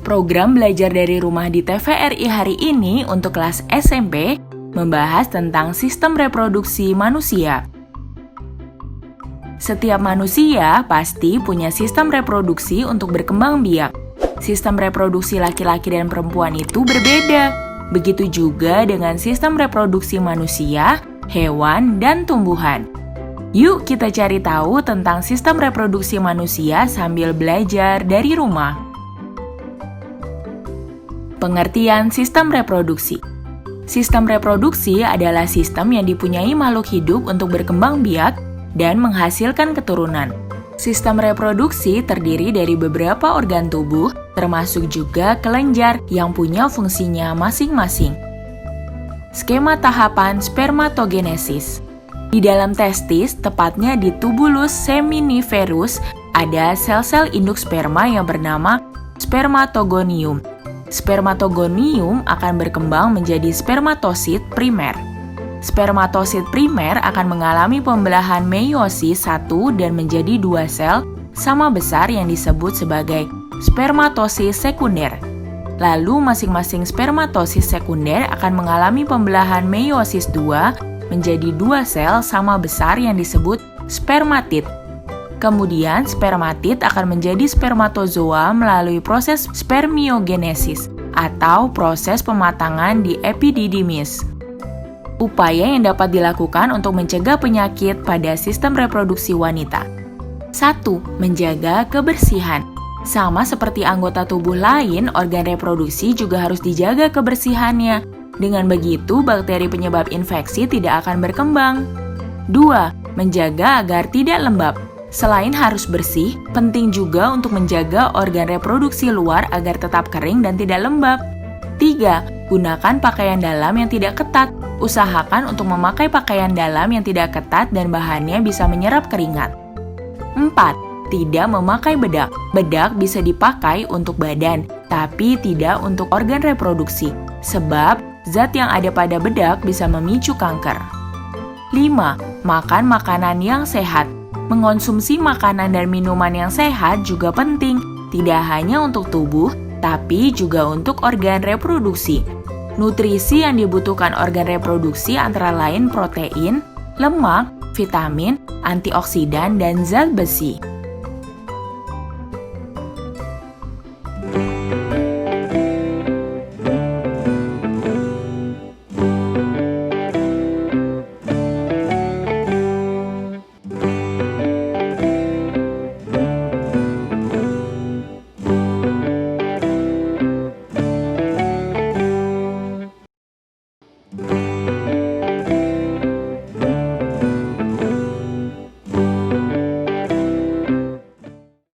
Program belajar dari rumah di TVRI hari ini untuk kelas SMP membahas tentang sistem reproduksi manusia. Setiap manusia pasti punya sistem reproduksi untuk berkembang biak. Sistem reproduksi laki-laki dan perempuan itu berbeda. Begitu juga dengan sistem reproduksi manusia, hewan, dan tumbuhan. Yuk kita cari tahu tentang sistem reproduksi manusia sambil belajar dari rumah. Pengertian sistem reproduksi. Sistem reproduksi adalah sistem yang dipunyai makhluk hidup untuk berkembang biak dan menghasilkan keturunan. Sistem reproduksi terdiri dari beberapa organ tubuh, termasuk juga kelenjar yang punya fungsinya masing-masing. Skema tahapan spermatogenesis. Di dalam testis, tepatnya di tubulus seminiferus, ada sel-sel induk sperma yang bernama spermatogonium. Spermatogonium akan berkembang menjadi spermatosit primer. Spermatosit primer akan mengalami pembelahan meiosis 1 dan menjadi 2 sel sama besar yang disebut sebagai spermatosis sekunder. Lalu masing-masing spermatosis sekunder akan mengalami pembelahan meiosis 2 menjadi 2 sel sama besar yang disebut spermatid. Kemudian spermatid akan menjadi spermatozoa melalui proses spermiogenesis atau proses pematangan di epididymis. Upaya yang dapat dilakukan untuk mencegah penyakit pada sistem reproduksi wanita. 1. Menjaga kebersihan. Sama seperti anggota tubuh lain, organ reproduksi juga harus dijaga kebersihannya. Dengan begitu, bakteri penyebab infeksi tidak akan berkembang. 2. Menjaga agar tidak lembab. Selain harus bersih, penting juga untuk menjaga organ reproduksi luar agar tetap kering dan tidak lembab. 3. Gunakan pakaian dalam yang tidak ketat. Usahakan untuk memakai pakaian dalam yang tidak ketat dan bahannya bisa menyerap keringat. 4. Tidak memakai bedak. Bedak bisa dipakai untuk badan, tapi tidak untuk organ reproduksi, sebab zat yang ada pada bedak bisa memicu kanker. 5. Makan makanan yang sehat. Mengonsumsi makanan dan minuman yang sehat juga penting, tidak hanya untuk tubuh, tapi juga untuk organ reproduksi. Nutrisi yang dibutuhkan organ reproduksi antara lain protein, lemak, vitamin, antioksidan, dan zat besi.